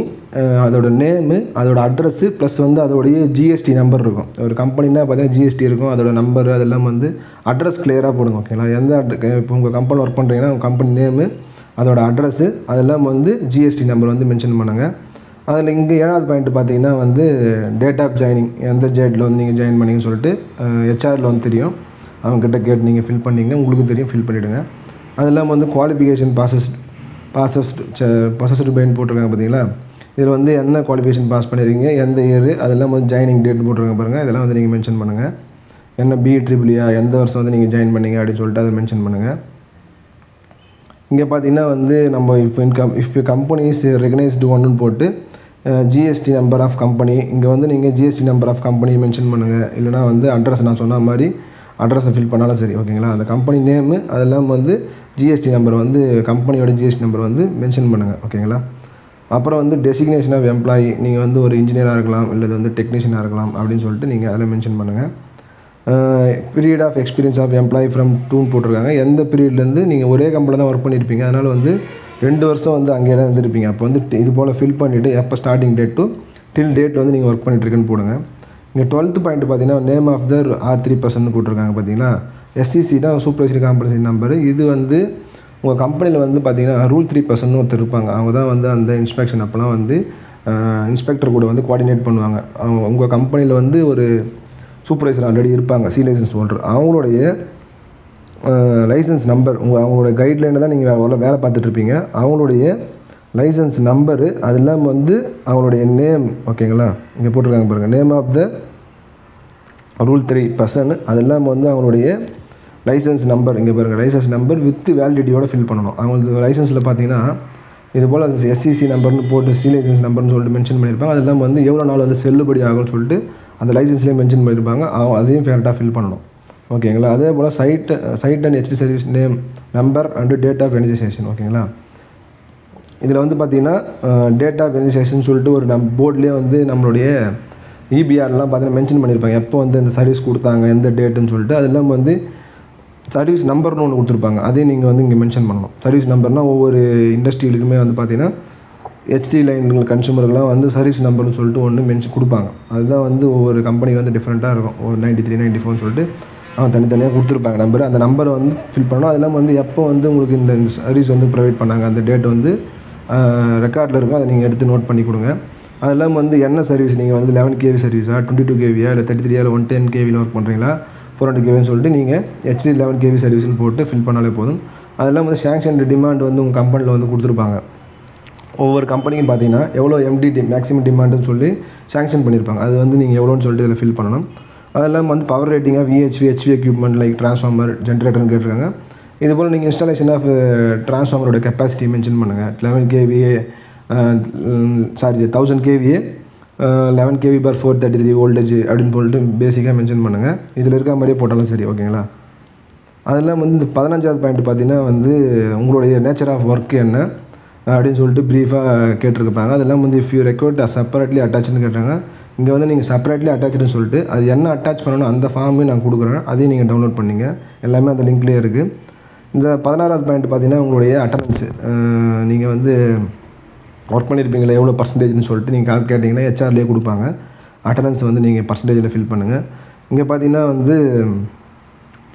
அதோட நேமு, அதோட அட்ரஸ்ஸு ப்ளஸ் வந்து அதோடைய ஜிஎஸ்டி நம்பர் இருக்கும். ஒரு கம்பெனினா பார்த்தீங்கன்னா ஜிஎஸ்டி இருக்கும், அதோட நம்பரு அதெல்லாம் வந்து அட்ரஸ் கிளியராக போடுங்க. ஓகேங்களா? எந்த இப்போ உங்கள் கம்பெனி ஒர்க் பண்ணுறீங்கன்னா உங்கள் கம்பெனி நேமு, அதோட அட்ரஸ்ஸு அதெல்லாம் வந்து ஜிஎஸ்டி நம்பர் வந்து மென்ஷன் பண்ணுங்கள். அதில் இங்கே 7வது பாயிண்ட் பார்த்தீங்கன்னா வந்து டேட் ஆஃப் ஜாயினிங், எந்த டேட்டில் வந்து நீங்கள் ஜாயின் பண்ணிங்கன்னு சொல்லிட்டு ஹெச்ஆரில் வந்து தெரியும், அவங்ககிட்ட கேட்டு நீங்கள் ஃபில் பண்ணிங்க, உங்களுக்கு தெரியும், ஃபில் பண்ணிவிடுங்க. அது இல்லாமல் வந்து குவாலிஃபிகேஷன் ப்ராசஸ்டு பைன்னு போட்டிருக்காங்க பார்த்தீங்களா, இதில் வந்து என்ன குவாலிஃபிகேஷன் பாஸ் பண்ணிடுறீங்க, எந்த இயர், அதெல்லாம் வந்து ஜாயினிங் டேட் போட்டிருக்காங்க பாருங்கள், இதெல்லாம் வந்து நீங்கள் மென்ஷன் பண்ணுங்கள். என்ன BEEA எந்த வருஷம் வந்து நீங்கள் ஜாயின் பண்ணிங்க அப்படின்னு சொல்லிட்டு அதை மென்ஷன் பண்ணுங்கள். இங்கே பார்த்தீங்கன்னா வந்து நம்ம இஃப் கம்பெனி இஸ் ரெகனைஸ்டு ஒன்றுன்னு போட்டு ஜிஎஸ்டி நம்பர் ஆஃப் கம்பெனி, இங்கே வந்து நீங்கள் GST number of company mention பண்ணுங்கள். இல்லைனா வந்து அட்ரஸ் நான் சொன்ன மாதிரி அட்ரஸை ஃபில் பண்ணாலும் சரி. ஓகேங்களா? அந்த கம்பெனி நேமு அதெல்லாம் வந்து ஜிஎஸ்டி நம்பர் வந்து கம்பெனியோட ஜிஎஸ்டி நம்பர் வந்து மென்ஷன் பண்ணுங்கள். ஓகேங்களா? அப்புறம் வந்து டெசிக்னேஷன் ஆஃப் எம்ப்ளாயி, நீங்கள் வந்து ஒரு இன்ஜினியராக இருக்கலாம் இல்லை வந்து டெக்னீஷியனாக இருக்கலாம் அப்படின்னு சொல்லிட்டு நீங்கள் அதில் மென்ஷன் பண்ணுங்கள். Period of experience of employee from 2 போட்டிருக்காங்க. எந்த பீரியட்லேருந்து நீங்கள் ஒரே கம்பெனியில் தான் ஒர்க் பண்ணியிருப்பீங்க, அதனால் வந்து 2 வருஷம் வந்து அங்கேயே தான் இருந்திருப்பீங்க. அப்போ வந்து இது போல் ஃபில் பண்ணிவிட்டு எப்போ starting date to till date வந்து நீங்கள் ஒர்க் பண்ணிட்டுருக்குன்னு போடுங்க. இங்கே 12th பாயிண்ட் பார்த்தீங்கன்னா name of the R3 person போட்டிருக்காங்க பார்த்தீங்களா, SCC தான் சூப்பர்வைசரி காம்பன்சேஷன் நம்பரு. இது வந்து உங்கள் கம்பெனியில் வந்து பார்த்தீங்கன்னா ரூல் 3 பர்சன் ஒருத்தர் இருப்பாங்க, அவங்க தான் வந்து அந்த இன்ஸ்பெக்ஷன் அப்போலாம் வந்து இன்ஸ்பெக்டர் கூட வந்து கோஆர்டினேட் பண்ணுவாங்க. அவங்க உங்கள் கம்பெனியில் வந்து ஒரு சூப்பர்வைசர் ஆல்ரெடி இருப்பாங்க, சி லைசன்ஸ் ஹோல்டர், அவங்களுடைய லைசன்ஸ் நம்பர், அவங்களோட கைட்லைனில் தான் நீங்கள் வேலை பார்த்துட்ருப்பீங்க, அவங்களுடைய லைசன்ஸ் நம்பரு, அது இல்லாமல் வந்து அவங்களுடைய நேம். ஓகேங்களா? இங்கே போட்டிருக்காங்க பாருங்கள், name of the rule 3 person, அது இல்லாமல் வந்து அவங்களுடைய லைசன்ஸ் நம்பர், இங்கே பாருங்கள் லைசன்ஸ் நம்பர் வித் வேலிடிட்டியோட ஃபில் பண்ணணும். அவங்களுக்கு லைசன்ஸில் பார்த்தீங்கன்னா இது போல் SCC நம்பர்னு போட்டு சி லைசன்ஸ் நம்பர்னு சொல்லிட்டு மென்ஷன் பண்ணியிருப்பாங்க. அது இல்லாமல் வந்து எவ்வளோ நாள் வந்து செல்லுபடி ஆகும்னு சொல்லிட்டு அந்த லைசன்ஸ்லேயே மென்ஷன் பண்ணியிருப்பாங்க, அதையும் ஃபேரட்டாக ஃபில் பண்ணணும். ஓகேங்களா? அதே போல் side and HT service name number and date of registration. ஓகேங்களா? இதில் வந்து பார்த்திங்கன்னா டேட் ஆஃப் ரெஜிஸ்ட்ரேஷன் சொல்லிட்டு ஒரு போர்ட்லேயே வந்து நம்மளுடைய EBRலாம் பார்த்தீங்கன்னா மென்ஷன் பண்ணியிருப்பாங்க, எப்போ வந்து இந்த சர்வீஸ் கொடுத்தாங்க, எந்த டேட்டுன்னு சொல்லிட்டு. அது இல்லாமல் வந்து சர்வீஸ் நம்பர்னு ஒன்று கொடுத்துருப்பாங்க, அதையும் நீங்கள் வந்து இங்கே மென்ஷன் பண்ணணும். சர்வீஸ் நம்பர்னால் ஒவ்வொரு இண்டஸ்ட்ரியிலுக்குமே வந்து பார்த்திங்கன்னா HT லைன் கன்சூமருக்குலாம் வந்து சர்வீஸ் நம்பர்னு சொல்லிட்டு ஒன்று கொடுப்பாங்க. அதுதான் வந்து ஒவ்வொரு கம்பெனிக்கு வந்து டிஃப்ரெண்ட்டாக இருக்கும். ஒரு 93, 94 சொல்லிட்டு அவன் தனித்தனியாக கொடுத்துருப்பாங்க நம்பர். அந்த நம்பரை வந்து ஃபில் பண்ணணும். அது இல்லாமல் வந்து எப்போ வந்து உங்களுக்கு இந்த சர்வீஸ் வந்து ப்ரொவைட் பண்ணாங்க அந்த டேட் வந்து ரெக்கார்டில் இருக்கும், அதை நீங்கள் எடுத்து நோட் பண்ணி கொடுங்க. அது இல்லாமல் வந்து என்ன சர்வீஸ், நீங்கள் வந்து 11 kV சர்வீஸா, 22 kVயா, இல்லை 33 இல்லை 110 kVயில் ஒர்க் பண்ணுறீங்களா, 400 kVன்னு சொல்லிட்டு நீங்கள் HD 11 kV சர்வீஸ்னு போட்டு ஃபில் பண்ணாலே போதும். அதெல்லாம் வந்து சேங்ஷன் டிமாண்ட் வந்து உங்கள் கம்பெனியில் வந்து கொடுத்துருப்பாங்க. ஒவ்வொரு கம்பெனிக்கும் பார்த்தீங்கன்னா எவ்வளோ எம்டிடி மேக்ஸிமம் டிமாண்டுன்னு சொல்லி சாங்ஷன் பண்ணியிருப்பாங்க. அது வந்து நீங்கள் எவ்வளோன்னு சொல்லிட்டு இதில் ஃபில் பண்ணணும். அதெல்லாம் வந்து பவர் ரேட்டிங்காக VHV HV equipment like transformer ஜென்ரேட்டர்னு கேட்டிருக்காங்க. இதுபோல் நீங்கள் இன்ஸ்டாலேஷன் ஆஃப் ட்ரான்ஸ்ஃபார்மரோட கெப்பாசிட்டி மென்ஷன் பண்ணுங்கள். 11 kVA 1000 kVA 11 kV/433 வோல்டேஜ் அப்படின்னு சொல்லிட்டு பேசிக்காக மென்ஷன் பண்ணுங்கள். இதில் இருக்க மாதிரியே போட்டாலும் சரி, ஓகேங்களா. அதெல்லாம் வந்து இந்த 15வது பாயிண்ட் பார்த்தீங்கன்னா வந்து உங்களுடைய நேச்சர் ஆஃப் ஒர்க் என்ன அப்படின்னு சொல்லிட்டு ப்ரீஃபாக கேட்டிருப்பாங்க. அதெல்லாம் வந்து இஃப் யூ ரெக்வயர்ட் செப்பரேட்லி அட்டாச்சுன்னு கேட்டாங்க. இங்கே வந்து நீங்கள் செப்பரேட்லி அட்டாச்சுன்னு சொல்லிட்டு அது என்ன அட்டாச் பண்ணணும் அந்த ஃபார்மே நான் கொடுக்குறேன், அதையும் நீங்கள் டவுன்லோட் பண்ணிங்க. எல்லாமே அந்த லிங்க்லேயே இருக்குது. இந்த 16வது பாயிண்ட் பார்த்தீங்கன்னா உங்களுடைய அட்டண்டன்ஸு. நீங்கள் வந்து ஒர்க் பண்ணியிருப்பீங்களா எவ்வளோ பர்சன்டேஜ்னு சொல்லிட்டு நீங்கள் கேட்டிங்கன்னா ஹெச்ஆர்லேயே கொடுப்பாங்க. அட்டண்டன்ஸ் வந்து நீங்கள் பர்சன்டேஜில் ஃபில் பண்ணுங்கள். இங்கே பார்த்தீங்கன்னா வந்து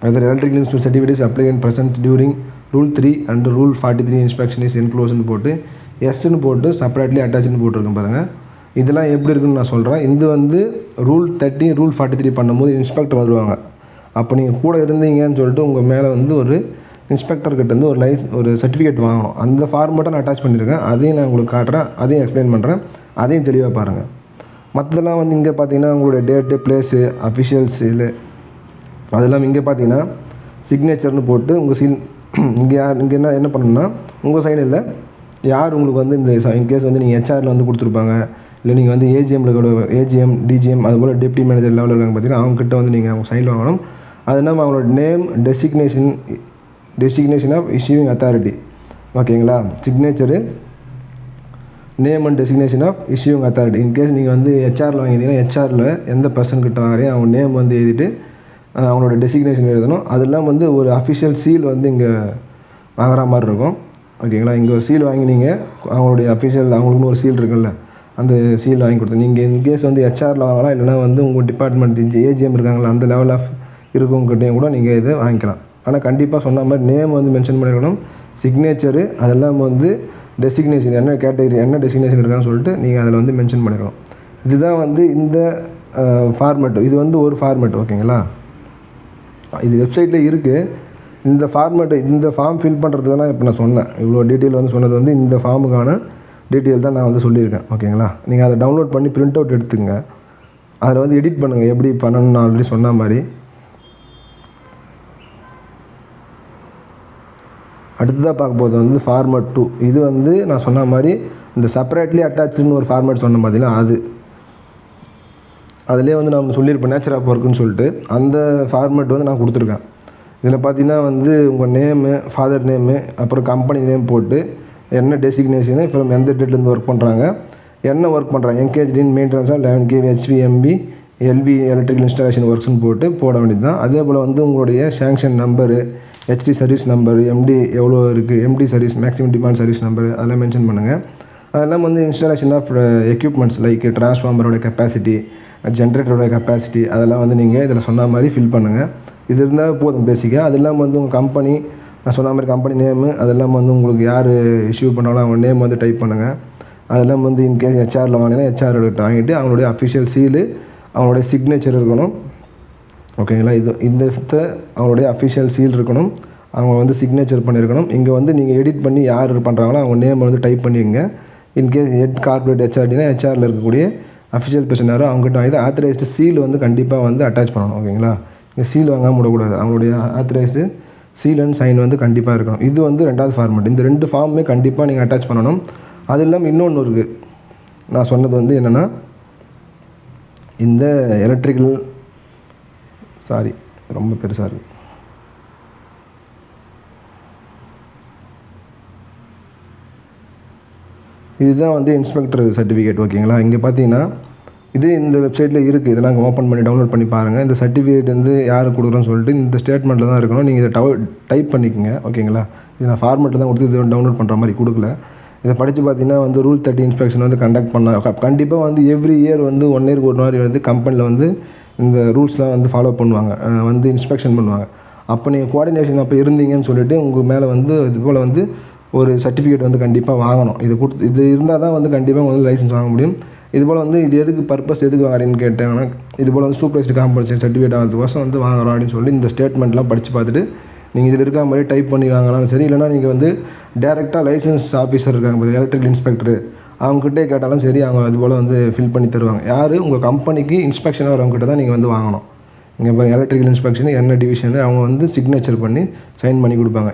whether electrical inspection certificate is applied and present during Rule 3 and Rule 43 inspection is enclosed போட்டு எஸ்ன்னு போட்டு செப்பரேட்லி அட்டாச்சுன்னு போட்டிருக்கேன் பாருங்கள். இதெல்லாம் எப்படி இருக்குன்னு நான் சொல்கிறேன். இது வந்து Rule 30 Rule 43 பண்ணும்போது இன்ஸ்பெக்டர் வருவாங்க. அப்போ நீங்கள் கூட இருந்தீங்கன்னு சொல்லிட்டு உங்கள் மேலே வந்து ஒரு இன்ஸ்பெக்டர்கிட்ட வந்து ஒரு சர்டிஃபிகேட் வாங்கணும். அந்த ஃபார்மேட்டை நான் அட்டாச் பண்ணியிருக்கேன். அதையும் நான் உங்களுக்கு காட்டுறேன், அதையும் எக்ஸ்பிளைன் பண்ணுறேன், அதையும் தெளிவாக பாருங்கள். மற்றதெல்லாம் வந்து இங்கே பார்த்தீங்கன்னா உங்களுடைய டேட்டு பிளேஸு அஃபிஷியல்ஸ் இல்லை அதெல்லாம் இங்கே பார்த்தீங்கன்னா சிக்னேச்சர்னு போட்டு உங்கள் இங்கே இங்கே என்ன பண்ணணும்னா உங்கள் சைன் இல்லை யார் உங்களுக்கு வந்து இந்த இன்கேஸ் வந்து நீங்கள் ஹெச்ஆரில் வந்து கொடுத்துருப்பாங்க, இல்லை நீங்கள் வந்து ஏஜிஎம் டிஜிஎம் அதுபோல் டெப்டி மேனேஜர் லெவலில் இருக்காங்க பார்த்தீங்கன்னா அவங்ககிட்ட வந்து நீங்கள் அவங்க சைன் வாங்கணும். அது இல்லாமல் அவங்களோட name designation of issuing authority, ஓகேங்களா. Signature name and designation of issuing authority. In case நீங்கள் வந்து ஹெச்ஆரில் வாங்கியிருந்தீங்கன்னா ஹெச்ஆரில் எந்த பர்சன்கிட்ட வாங்குறீங்க அவங்க நேம் வந்து எழுதிட்டு அவங்களோட டெசிக்னேஷன் எழுதணும். அதெல்லாம் வந்து ஒரு அஃபிஷியல் சீல் வந்து இங்கே வாங்குற மாதிரி இருக்கும், ஓகேங்களா. இங்கே ஒரு சீல் வாங்கி நீங்கள் அவங்களுடைய அஃபிஷியல் அவங்களுக்குன்னு ஒரு சீல் இருக்குல்ல அந்த சீல் வாங்கி கொடுத்து நீங்கள் இன்கேஸ் வந்து ஹெச்ஆரில் வாங்கலாம், இல்லைனா வந்து உங்கள் டிபார்ட்மெண்ட் ஏஜிஎம் இருக்காங்களா அந்த லெவல் ஆஃப் இருக்கவங்ககிட்டையும் கூட நீங்கள் இதை வாங்கிக்கலாம். ஆனால் கண்டிப்பாக சொன்ன மாதிரி நேம் வந்து மென்ஷன் பண்ணிருக்கணும், சிக்னேச்சரு அதெல்லாம் வந்து டெசிக்னேஷன் என்ன கேட்டகரி என்ன டெசிக்னேஷன் இருக்கான்னு சொல்லிட்டு நீங்கள் அதில் வந்து மென்ஷன் பண்ணிடணும். இதுதான் வந்து இந்த ஃபார்மேட்டு. இது வந்து ஒரு ஃபார்மேட், ஓகேங்களா. இது வெப்சைட்டில் இருக்குது. இந்த ஃபார்மேட்டு இந்த ஃபார்ம் ஃபில் பண்ணுறது தான் இப்போ நான் சொன்னேன். இவ்வளோ டீட்டெயில் வந்து சொன்னது வந்து இந்த ஃபார்முக்கான டீட்டெயில் தான் நான் வந்து சொல்லியிருக்கேன், ஓகேங்களா. நீங்கள் அதை டவுன்லோட் பண்ணி பிரிண்ட் அவுட் எடுத்துங்க. அதில் வந்து எடிட் பண்ணுங்கள் எப்படி பண்ணணும்னு நான் ஆல்ரெடி சொன்ன மாதிரி. அடுத்ததாக பார்க்க போகிறது வந்து ஃபார்மேட் 2. இது வந்து நான் சொன்ன மாதிரி இந்த செப்பரேட்லி அட்டாச்சுன்னு ஒரு ஃபார்மேட் சொன்ன பார்த்தீங்கன்னா அது அதிலே வந்து நான் சொல்லியிருப்பேன் நேச்சர் ஆஃப் ஒர்க்குன்னு சொல்லிட்டு அந்த ஃபார்மேட் வந்து நான் கொடுத்துருக்கேன். இதில் பார்த்தீங்கன்னா வந்து உங்கள் நேமு ஃபாதர் நேமு அப்புறம் கம்பெனி நேம் போட்டு என்ன டெசிக்னேஷனு அப்புறம் எந்த டேட்லேருந்து ஒர்க் பண்ணுறாங்க என்ன ஒர்க் பண்ணுறாங்க என்கேஜ்ட் இன் மெயின்டெனன்ஸாக 11 kV HVMB LV electrical installation ஒர்க்ஸ்னு போட வேண்டியது தான். அதே போல் வந்து உங்களுடைய sanction number HT service number MD எவ்வளோ இருக்குது MD service maximum demand service number அதெல்லாம் மென்ஷன் பண்ணுங்கள். அதெல்லாம் வந்து இன்ஸ்டாலேஷன் ஆஃப் எக்யூப்மெண்ட்ஸ் லைக் ட்ரான்ஸ்ஃபார்மரோட கெப்பாசிட்டி ஜென்ரேட்டரோட கெப்பாசிட்டி அதெல்லாம் வந்து நீங்கள் இதில் சொன்ன மாதிரி ஃபில் பண்ணுங்கள். இது இருந்தால் போதும் பேசிக்காக. அது இல்லாமல் வந்து உங்கள் கம்பெனி நான் சொன்ன மாதிரி கம்பெனி நேமு அதெல்லாம் வந்து உங்களுக்கு யார் இஷ்யூ பண்ணாலும் அவங்க நேம் வந்து டைப் பண்ணுங்கள். அதெல்லாம் வந்து இன்கேஸ் ஹெச்ஆரில் வாங்கினா ஹெச்ஆர்கிட்ட வாங்கிட்டு அவங்களுடைய அஃபிஷியல் சீலு அவங்களுடைய சிக்னேச்சர் இருக்கணும், ஓகேங்களா. இந்த அவங்களுடைய அஃபிஷியல் சீல் இருக்கணும், அவங்க வந்து சிக்னேச்சர் பண்ணியிருக்கணும். இங்கே வந்து நீங்கள் எடிட் பண்ணி யார் பண்ணுறாங்களோ அவங்க நேம் வந்து டைப் பண்ணிக்கங்க. இன்கேஸ் ஹெட் கார்பரேட் ஹெச்ஆர்டினா ஹெச்ஆரில் இருக்கக்கூடிய அஃபிஷியல் பர்சன் யாரோ அவங்ககிட்ட வாங்கிட்டு ஆத்தரைஸ்டு சீல் வந்து கண்டிப்பாக வந்து அட்டாச் பண்ணணும், ஓகேங்களா. இங்கே சீல் வாங்காமல் விடக்கூடாது, அவங்களுடைய ஆத்தரைஸ்டு சீல் அண்ட் சைன் வந்து கண்டிப்பாக இருக்கணும். இது வந்து 2வது ஃபார்மேட். இந்த 2 ஃபார்முமே கண்டிப்பாக நீங்கள் அட்டாச் பண்ணணும். அது இல்லாமல் இன்னொன்று இருக்குது, நான் சொன்னது வந்து என்னென்னா இந்த எலக்ட்ரிக்கல் ரொம்ப பெருசாக இருக்குது. இதுதான் வந்து இன்ஸ்பெக்டர் சர்டிஃபிகேட், ஓகேங்களா. இங்கே பார்த்தீங்கன்னா இது இந்த வெப்சைட்டில் இருக்குது. இதெல்லாம் ஓப்பன் பண்ணி டவுன்லோட் பண்ணி பாருங்கள். இந்த சர்டிஃபிகேட் வந்து யாருக்கு கொடுக்குறோன்னு சொல்லிட்டு இந்த ஸ்டேட்மெண்ட்டில் தான் இருக்கணும். நீங்கள் இதை டைப் பண்ணிக்கோங்க, ஓகேங்களா. இது நான் ஃபார்மேட்டில் தான் கொடுத்து இது டவுன்லோட் பண்ணுற மாதிரி கொடுக்கல. இதை படித்து பார்த்தீங்கன்னா வந்து Rule 30 இன்ஸ்பெக்ஷன் வந்து கண்டக்ட் கண்டிப்பாக வந்து எவ்ரி இயர் வந்து 1 இயருக்கு ஒரு மாதிரி வந்து கம்பெனியில் வந்து இந்த ரூல்ஸ்லாம் வந்து ஃபாலோ பண்ணுவாங்க, வந்து இன்ஸ்பெக்ஷன் பண்ணுவாங்க. அப்போ நீங்கள் கோஆர்டினேஷன் அப்போ இருந்தீங்கன்னு சொல்லிட்டு உங்கள் மேலே வந்து இது போல் வந்து ஒரு சர்டிஃபிகேட் வந்து கண்டிப்பாக வாங்கணும். இது இருந்தால் தான் வந்து கண்டிப்பாக வந்து லைசன்ஸ் வாங்க முடியும். இதுபோல் வந்து இது எதுக்கு பர்பஸ் எதுக்கு வாங்குறீங்கன்னு கேட்டாங்கன்னா இதுபோல் வந்து சூப்பர்வைசர் காம்பன்சேஷன் சர்டிஃபிகேட் ஆகிறதுக்கோசம் வந்து வாங்குறோம் அப்படின்னு சொல்லி இந்த ஸ்டேட்மெண்ட்லாம் படித்து பார்த்துட்டு நீங்கள் இதில் இருக்க மாதிரி டைப் பண்ணி வாங்கலாம் சரி, இல்லைனா நீங்கள் வந்து டேரெக்டாக லைசன்ஸ் ஆஃபீஸர் இருக்காங்க, எலக்ட்ரிக்கல் இன்ஸ்பெக்டர், அவங்ககிட்டே கேட்டாலும் சரி, அவங்க அது போல் வந்து ஃபில் பண்ணி தருவாங்க. யார் உங்கள் கம்பெனிக்கு இன்ஸ்பெக்ஷனாக வரவங்ககிட்ட தான் நீங்கள் வந்து வாங்கணும். இங்கே இப்போ எலக்ட்ரிக்கல் இன்ஸ்பெக்ஷன் என்ன டிவிஷன் அவங்க வந்து சிக்னேச்சர் பண்ணி சைன் பண்ணி கொடுப்பாங்க.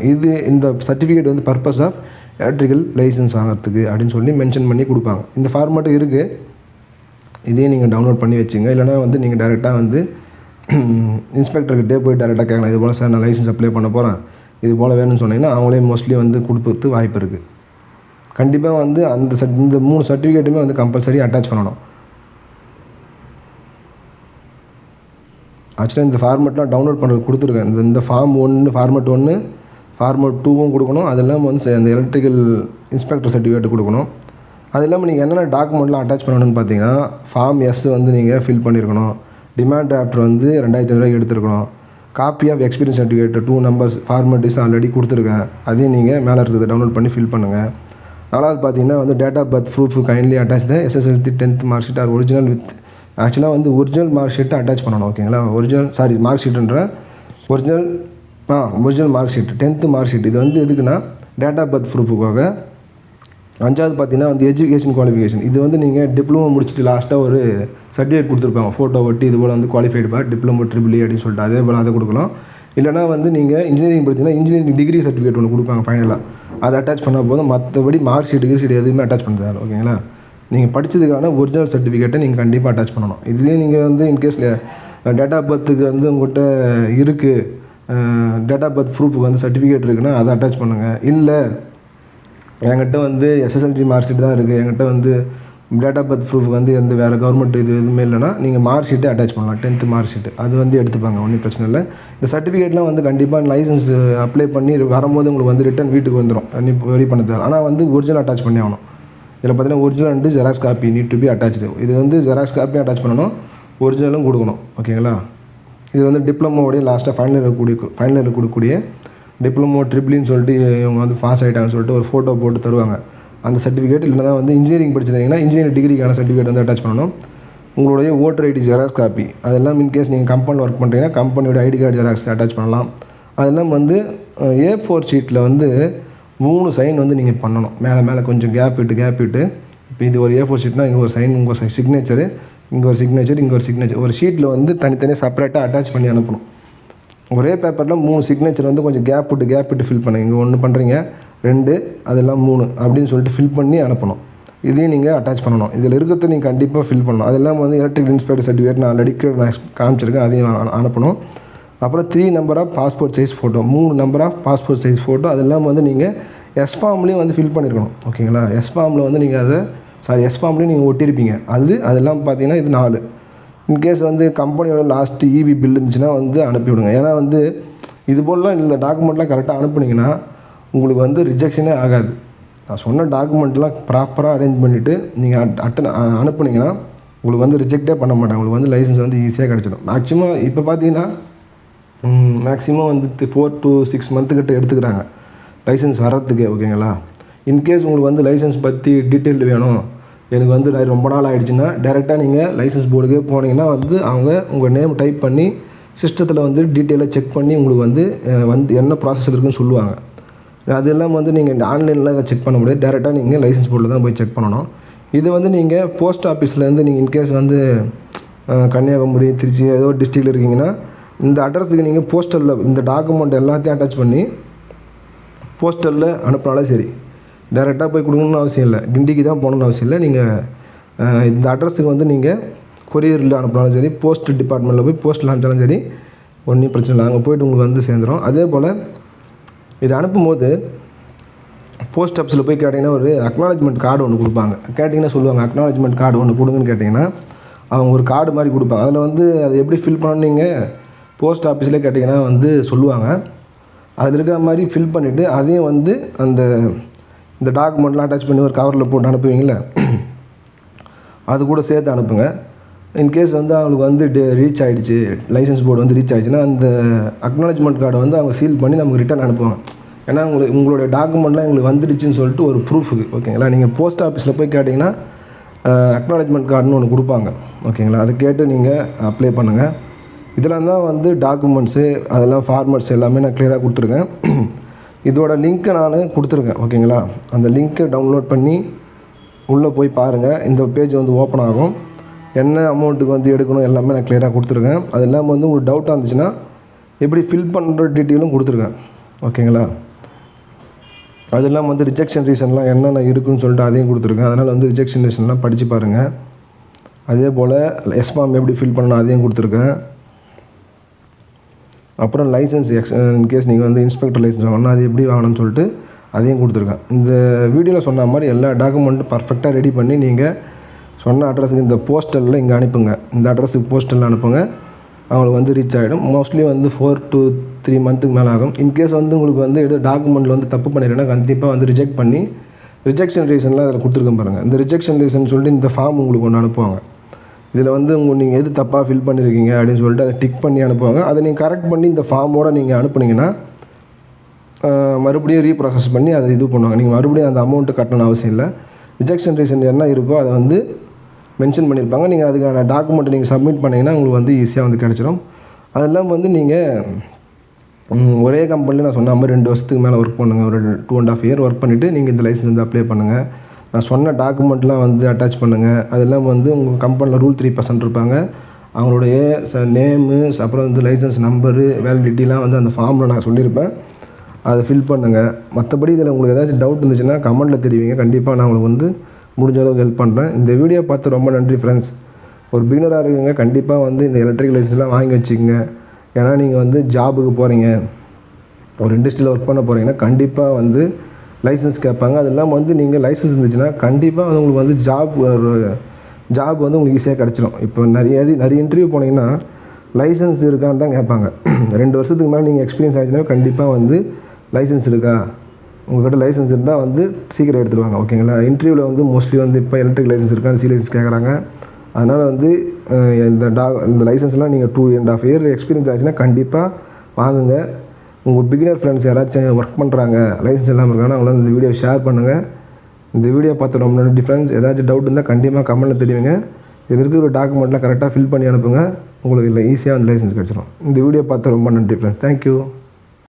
இந்த சர்டிஃபிகேட் வந்து பர்பஸ் ஆஃப் எலக்ட்ரிக்கல் லைசன்ஸ் வாங்கிறதுக்கு அப்படின்னு சொல்லி மென்ஷன் பண்ணி கொடுப்பாங்க. இந்த ஃபார்மேட்டு இருக்குது, இதையும் நீங்கள் டவுன்லோட் பண்ணி வச்சுங்க. இல்லைனா வந்து நீங்கள் டேரெக்டாக வந்து இன்ஸ்பெக்டர்கிட்டே போய் டேரெக்டாக கேட்கலாம். இது போல் சார் நான் லைசன்ஸ் அப்ளை பண்ண போகிறேன், இது போல் வேணும்னு சொன்னீங்கன்னா அவங்களே மோஸ்ட்லி வந்து கொடுப்பது வாய்ப்பு இருக்குது. கண்டிப்பாக வந்து இந்த 3 சர்டிஃபிகேட்டுமே வந்து கம்பல்சரி அட்டாச் பண்ணணும். ஆக்சுவலாக இந்த ஃபார்மெட்லாம் டவுன்லோட் பண்ணுறது கொடுத்துருக்கேன். இந்த ஃபார்ம் 1 ஃபார்மெட் 1 ஃபார்மெட் 2வும் கொடுக்கணும். அது இல்லாமல் வந்து அந்த எலக்ட்ரிக்கல் இன்ஸ்பெக்டர் சர்டிஃபிகேட் கொடுக்கணும். அது இல்லாமல் நீங்கள் என்னென்ன டாக்குமெண்ட்லாம் அட்டாச் பண்ணணும்னு பார்த்தீங்கன்னா, ஃபார்ம் எஸ் வந்து நீங்கள் ஃபில் பண்ணியிருக்கணும். டிமாண்ட் ஆஃப்டர் வந்து 2500 எடுத்துருக்கணும். Copy of experience certificate 2 numbers format is already கொடுத்துருக்கேன், அதையும் நீங்கள் மேலே இருக்கிறத டவுன்லோட் பண்ணி ஃபில் பண்ணுங்கள். 4வது பார்த்தீங்கன்னா வந்து date of birth proof kindly attach the SSLC 10th mark sheet or original with. ஆக்சுவலாக வந்து ஒரிஜினல் மார்க் ஷீட்டை அட்டாச் பண்ணணும். ஓகேங்களா, மார்க் ஷீட்டுன்ற original mark sheet 10th mark sheet. இது வந்து எதுக்குன்னா டேட் ஆஃப் பர்த் ப்ரூஃபுக்காக. 5வது பார்த்தீங்கன்னா வந்து எஜுகேஷன் குவாலிஃபிகேஷன். இது வந்து நீங்கள் டிப்ளமோ முடிச்சுட்டு லாஸ்ட்டாக ஒரு சர்டிஃபிகேட் கொடுத்துருப்பாங்க, ஃபோட்டோ ஒட்டி இது போல் வந்து குவாலிஃபைடு பார் டிப்ளமோ EEE அப்படின்னு சொல்லிட்டு அதே போல் அதை கொடுக்கணும். இல்லைனா வந்து நீங்கள் இன்ஜினியரிங் படிச்சிங்கன்னா இன்ஜினியரிங் டிகிரி சர்டிஃபிகேட் ஒன்று கொடுப்பாங்க ஃபைனலாக, அதை அட்டாச் பண்ணால் போதும். மற்றபடி மார்க் ஷீட் எதுவுமே அட்டாச் பண்ணுறாரு. ஓகேங்களா, நீங்கள் படித்ததுக்கான ஒரிஜினல் சர்டிஃபிகேட்டை நீங்கள் கண்டிப்பாக அட்டாச் பண்ணணும். இதுலேயே நீங்கள் வந்து இன்கேஸில் டேட் ஆஃப் பர்த்துக்கு வந்து உங்கள்கிட்ட இருக்குது, டேட் ஆஃப் பர்த் ப்ரூஃபுக்கு வந்து சர்டிஃபிகேட் இருக்குன்னா அதை அட்டாச் பண்ணுங்கள். இல்லை என்கிட்ட வந்து SSLC மார்க் ஷீட் தான் இருக்குது, என்கிட்ட வந்து டேட் ஆஃப் பர்த் ப்ரூஃபுக்கு வந்து எந்த வேறு கவர்மெண்ட் இது எதுவுமே இல்லைனா நீங்கள் மார்க் ஷீட்டை அட்டாச் பண்ணலாம். 10th மார்க் ஷீட்டு அது வந்து எடுத்துப்பாங்க, ஒன்றும் பிரச்சனை இல்லை. இந்த சர்டிஃபிகேட்லாம் வந்து கண்டிப்பாக லைசன்ஸ் அப்ளை பண்ணி வரும்போது உங்களுக்கு வந்து ரிட்டன் வீட்டுக்கு வந்துடும், வெரி பண்ண தேவை. ஆனால் வந்து ஒரிஜினல் அட்டாச் பண்ணி ஆகணும். இதில் பார்த்தீங்கன்னா original and xerox copy need to be attach. இது வந்து ஜெராக்ஸ் காப்பியும் அட்டாச் பண்ணணும், ஒரிஜினலும் கொடுக்கணும். ஓகேங்களா, இது வந்து டிப்ளமோடைய லாஸ்ட்டாக ஃபைனல் இயர் கொடுக்கக்கூடிய டிப்ளமோ EEEன்னு சொல்லிட்டு இவங்க வந்து பாஸ் ஆகிட்டாங்கன்னு சொல்லிட்டு ஒரு ஃபோட்டோ போட்டு தருவாங்க அந்த சர்டிஃபிகேட். இல்லைனா வந்து இன்ஜினியரிங் படிச்சிருந்தீங்கன்னா இன்ஜினியரிங் டிகிரிக்கான சர்டிஃபிகேட் வந்து அட்டாச் பண்ணணும். உங்களுடைய ஓட்டர் ஐடி ஜெராக்ஸ் காப்பி, அதெல்லாம் இன்கேஸ் நீங்கள் கம்பெனியில் ஒர்க் பண்ணுறீங்கன்னா கம்பெனியோட ஐடி கார்டு ஜெராக்ஸ் அட்டாச் பண்ணலாம். அதெல்லாம் வந்து A4 ஷீட்டில் வந்து 3 சைன் வந்து நீங்கள் பண்ணணும். மேலே கொஞ்சம் கேப் விட்டு இப்போ இது ஒரு A4 ஷீட்னால் இங்கே ஒரு சைன், உங்கள் சிக்னேச்சரு, இங்கே ஒரு சிக்னேச்சர் ஒரு ஷீட்டில் வந்து தனித்தனியாக செப்பரேட்டாக அட்டாச் பண்ணி அனுப்பணும். ஒரே பேப்பரில் 3 சிக்னேச்சர் வந்து கொஞ்சம் கேப் விட்டு ஃபில் பண்ணுங்க. இங்கே 1 பண்ணுறீங்க, 2 அதெல்லாம் 3 அப்படின்னு சொல்லிட்டு ஃபில் பண்ணி அனுப்பணும். இதையும் நீங்கள் அட்டாச் பண்ணணும். இதில் இருக்கிறத நீங்கள் கண்டிப்பாக ஃபில் பண்ணணும். அதெல்லாம் வந்து எலக்ட்ரிக்கல் இன்ஸ்பெக்டர் சர்டிஃபிகேட் நான் ஆல்ரெடி காமிச்சிருக்கேன், அதையும் அனுப்பணும். அப்புறம் 3 number of passport size photo, 3 number of passport size photo, அதெல்லாம் வந்து நீங்கள் எஸ் ஃபார்ம்லேயும் வந்து ஃபில் பண்ணியிருக்கணும். ஓகேங்களா, எஸ் ஃபார்மில் வந்து நீங்கள் எஸ் ஃபார்ம்லேயும் நீங்கள் ஒட்டியிருப்பீங்க. அதெல்லாம் பார்த்தீங்கன்னா இது 4. இன்கேஸ் வந்து கம்பெனியோட லாஸ்ட் EB பில் இருந்துச்சுன்னா வந்து அனுப்பிவிடுங்க. ஏன்னா வந்து இது போலலாம் இந்த டாக்குமெண்ட்லாம் கரெக்டாக அனுப்புனீங்கன்னா உங்களுக்கு வந்து ரிஜெக்ஷனே ஆகாது. நான் சொன்ன டாக்குமெண்ட்லாம் ப்ராப்பராக அரேஞ்ச் பண்ணிவிட்டு நீங்கள் அனுப்புனீங்கன்னா உங்களுக்கு வந்து ரிஜெக்டே பண்ண மாட்டாங்க. உங்களுக்கு வந்து லைசன்ஸ் வந்து ஈஸியாக கிடச்சிடும். மேக்ஸிமம் இப்போ பார்த்தீங்கன்னா மேக்ஸிமம் வந்து 4 to 6 மந்த்துக்கிட்ட எடுத்துக்கிறாங்க லைசன்ஸ் வர்றதுக்கே. ஓகேங்களா, இன்கேஸ் உங்களுக்கு வந்து லைசன்ஸ் பற்றி டீட்டெயில் வேணும், எனக்கு வந்து ரொம்ப நாள் ஆகிடுச்சுன்னா டேரெக்டாக நீங்கள் லைசன்ஸ் போர்டுக்கே போனீங்கன்னா வந்து அவங்க உங்கள் நேம் டைப் பண்ணி சிஸ்டத்தில் வந்து டீட்டெயிலாக செக் பண்ணி உங்களுக்கு வந்து என்ன ப்ராசஸ் இருக்குன்னு சொல்லுவாங்க. அது எல்லாம் வந்து நீங்கள் இந்த ஆன்லைனில் இதை செக் பண்ண முடியாது, டேரெக்டாக நீங்கள் லைசன்ஸ் போர்டில் தான் போய் செக் பண்ணணும். இது வந்து நீங்கள் போஸ்ட் ஆஃபீஸ்லேருந்து நீங்கள் இன்கேஸ் வந்து கன்னியாகுமரி, திருச்சி ஏதோ டிஸ்ட்ரிக்டில் இருக்கீங்கன்னா இந்த அட்ரஸுக்கு நீங்கள் போஸ்டலில் இந்த டாக்குமெண்ட் எல்லாத்தையும் அட்டாச் பண்ணி போஸ்டலில் அனுப்பினாலே சரி. டேரெக்டாக போய் கொடுக்கணுன்னு அவசியம் இல்லை, கிண்டிக்கு தான் போகணுன்னு அவசியம் இல்லை. நீங்கள் இந்த அட்ரஸுக்கு வந்து நீங்கள் கொரியரில் அனுப்பினாலும் சரி, போஸ்ட் டிபார்ட்மெண்ட்டில் போய் போஸ்ட்டில் அனுப்பிச்சாலும் சரி, ஒன்றும் பிரச்சனை இல்லை, அங்கே போய்ட்டு உங்களுக்கு வந்து சேர்ந்துடும். அதே போல் இது அனுப்பும்போது போஸ்ட் ஆஃபீஸில் போய் கேட்டிங்கன்னா ஒரு அக்னாலஜ்மெண்ட் கார்டு ஒன்று கொடுப்பாங்க. கேட்டிங்கன்னா சொல்லுவாங்க அக்னாலஜ்மெண்ட் கார்டு ஒன்று கொடுங்கன்னு கேட்டிங்கன்னா அவங்க ஒரு கார்டு மாதிரி கொடுப்பாங்க. அதில் வந்து அதை எப்படி ஃபில் பண்ணணும் நீங்கள் போஸ்ட் ஆஃபீஸில் கேட்டிங்கன்னா வந்து சொல்லுவாங்க. அதில் இருக்கிற மாதிரி ஃபில் பண்ணிவிட்டு அதையும் வந்து இந்த டாக்குமெண்ட்லாம் அட்டாச் பண்ணி ஒரு கவரில் போட்டு அனுப்புவீங்களே, அது கூட சேர்த்து அனுப்புங்க. இன்கேஸ் வந்து அவங்களுக்கு வந்து ரீச் ஆகிடுச்சு, லைசன்ஸ் போர்டு வந்து ரீச் ஆகிடுச்சுன்னா அந்த அக்னாலஜ்மெண்ட் கார்டை வந்து அவங்க சீல் பண்ணி நமக்கு ரிட்டன் அனுப்புவாங்க. ஏன்னா உங்களுடைய டாக்குமெண்ட்லாம் எங்களுக்கு வந்துடுச்சுன்னு சொல்லிட்டு ஒரு ப்ரூஃபுக்கு. ஓகேங்களா, நீங்கள் போஸ்ட் ஆஃபீஸில் போய் கேட்டிங்கன்னா அக்னாலஜ்மெண்ட் கார்டுன்னு ஒன்று கொடுப்பாங்க. ஓகேங்களா, அதை கேட்டு நீங்கள் அப்ளை பண்ணுங்கள். இதெல்லாம் தான் வந்து டாக்குமெண்ட்ஸு அதெல்லாம் ஃபார்மட்ஸ் எல்லாமே நான் கிளியராக கொடுத்துருக்கேன். இதோட லிங்க்கை நான் கொடுத்துருக்கேன். ஓகேங்களா? அந்த லிங்க்கை டவுன்லோட் பண்ணி உள்ளே போய் பாருங்கள். இந்த பேஜ் வந்து ஓப்பன் ஆகும். என்ன அமௌண்ட்டுக்கு வந்து எடுக்கணும் எல்லாமே நான் கிளியராக கொடுத்துருக்கேன். அது இல்லாமல் வந்து உங்களுக்கு டவுட்டாக இருந்துச்சுன்னா எப்படி ஃபில் பண்ணுற டீட்டெயிலும் கொடுத்துருக்கேன். ஓகேங்களா? அது இல்லாமல் வந்து ரிஜெக்ஷன் ரீசன்லாம் என்னென்ன இருக்குதுன்னு சொல்லிட்டு அதையும் கொடுத்துருக்கேன். அதனால் வந்து ரிஜெக்ஷன் ரீசன்லாம் படித்து பாருங்கள். அதே போல் எஸ்பாம் எப்படி ஃபில் பண்ணணும் அதையும் கொடுத்துருக்கேன். அப்புறம் லைசன்ஸ் இன்கேஸ் நீங்கள் வந்து இன்ஸ்பெக்டர் லைசன்ஸ் வாங்கணும் அது எப்படி வாங்கணும்னு சொல்லிட்டு அதையும் கொடுத்துருக்கேன். இந்த வீடியோவில் சொன்ன மாதிரி எல்லா டாக்குமெண்ட்டும் பர்ஃபெக்டாக ரெடி பண்ணி நீங்கள் சொன்ன அட்ரஸுக்கு இந்த போஸ்டலில் இங்கே அனுப்புங்க. இந்த அட்ரஸுக்கு போஸ்டலில் அனுப்புங்க. அவங்களுக்கு வந்து ரீச் ஆகிடும். மோஸ்ட்லி வந்து 4 to 3 மந்த்துக்கு மேலே ஆகும். இன்கேஸ் வந்து உங்களுக்கு வந்து ஏதோ டாக்குமெண்ட்டில் வந்து தப்பு பண்ணிடுறேன்னா கண்டிப்பாக வந்து ரிஜெக்ட் பண்ணி ரிஜெக்ஷன் ரீசன்லாம் அதில் கொடுத்துருக்கேன் பாருங்கள். இந்த ரிஜெக்ஷன் ரீசன் சொல்லிட்டு இந்த ஃபார்ம் உங்களுக்கு ஒன்று அனுப்புவாங்க. இதில் வந்து நீங்கள் எது தப்பாக ஃபில் பண்ணியிருக்கீங்க அப்படின்னு சொல்லிட்டு அதை டிக் பண்ணி அனுப்புவாங்க. அதை நீங்கள் கரெக்ட் பண்ணி இந்த ஃபார்மோடு நீங்கள் அனுப்புனீங்கன்னா மறுபடியும் ரீப்ராசஸ் பண்ணி அதை இது பண்ணுவாங்க. நீங்கள் மறுபடியும் அந்த அமௌண்ட்டு கட்டணும் அவசியம் இல்லை. ரிஜெக்ஷன் ரீசன் என்ன இருக்கோ அதை வந்து மென்ஷன் பண்ணியிருப்பாங்க. நீங்கள் அதுக்கான டாக்குமெண்ட்டை நீங்கள் சப்மிட் பண்ணிங்கன்னா உங்களுக்கு வந்து ஈஸியாக வந்து கிடச்சிடும். அது இல்லாமல் வந்து நீங்கள் ஒரே கம்பெனியில் நான் சொன்ன மாதிரி 2 வருஷத்துக்கு மேலே ஒர்க் பண்ணுங்கள். ஒரு 2.5 year ஒர்க் பண்ணிவிட்டு நீங்கள் இந்த லைசன்ஸ் வந்து அப்ளை பண்ணுங்கள். நான் சொன்ன டாக்குமெண்ட்லாம் வந்து அட்டாச் பண்ணுங்கள். அது இல்லாமல் வந்து உங்கள் கம்பெனியில் ரூல் 3% இருப்பாங்க. அவங்களுடைய நேமு அப்புறம் வந்து லைசன்ஸ் நம்பரு வேலிடிட்டிலாம் வந்து அந்த ஃபார்மில் நான் சொல்லியிருப்பேன். அதை ஃபில் பண்ணுங்கள். மற்றபடி இதில் உங்களுக்கு ஏதாச்சும் டவுட் இருந்துச்சுன்னா கமெண்ட்டில் தெரிவிங்க. கண்டிப்பாக நான் உங்களுக்கு வந்து முடிஞ்ச அளவுக்கு ஹெல்ப் பண்ணுறேன். இந்த வீடியோ பார்த்து ரொம்ப நன்றி ஃப்ரெண்ட்ஸ். ஒரு பிகினராக இருக்குங்க கண்டிப்பாக வந்து இந்த எலக்ட்ரிக் லைசன்ஸ்லாம் வாங்கி வச்சுக்கோங்க. ஏன்னா நீங்கள் வந்து ஜாபுக்கு போகிறீங்க, ஒரு இண்டஸ்ட்ரியில் ஒர்க் பண்ண போகிறீங்கன்னா கண்டிப்பாக வந்து லைசன்ஸ் கேட்பாங்க. அது இல்லாமல் வந்து நீங்கள் லைசன்ஸ் இருந்துச்சுன்னா கண்டிப்பாக வந்து உங்களுக்கு வந்து ஜாப் வந்து உங்களுக்கு ஈஸியாக கிடச்சிடும். இப்போ நிறைய இன்டர்வியூ போனீங்கன்னா லைசன்ஸ் இருக்கான்னு தான் கேட்பாங்க. 2 வருஷத்துக்கு மேலே நீங்கள் எக்ஸ்பீரியன்ஸ் ஆச்சுன்னா கண்டிப்பாக வந்து லைசன்ஸ் இருக்கா, உங்கள்கிட்ட லைசன்ஸ் இருந்தால் வந்து சீக்கிரம் எடுத்துடுவாங்க. ஓகேங்களா? இன்டர்வியூவில் வந்து மோஸ்ட்லி வந்து இப்போ எலக்ட்ரிக் லைசன்ஸ் இருக்கான்னு சி லைசன்ஸ் கேட்குறாங்க. அதனால் வந்து இந்த லைசன்ஸ்லாம் நீங்கள் 2.5 year எக்ஸ்பீரியன்ஸ் ஆச்சுன்னா கண்டிப்பாக வாங்குங்க. உங்கள் பிகினர் ஃப்ரெண்ட்ஸ் யாராச்சும் ஒர்க் பண்ணுறாங்க லைசன்ஸ் இல்லாமல் இருக்காங்கன்னா அவங்களாம் இந்த வீடியோ ஷேர் பண்ணுங்கள். இந்த வீடியோ பார்த்து ரொம்ப நன்றி ஃப்ரெண்ட்ஸ். ஏதாச்சும் டவுட் இருந்தால் கண்டிப்பாக கமெண்ட்டில் தெரிவிங்க. இது இருக்கிற ஒரு டாக்குமெண்ட்லாம் கரெக்டாக ஃபில் பண்ணி அனுப்புங்க. உங்களுக்கு இல்லை ஈஸியாக வந்து லைசன்ஸ் கிடச்சிடும். இந்த வீடியோ பார்த்து ரொம்ப நன்றி ஃப்ரெண்ட்ஸ். தேங்க்யூ.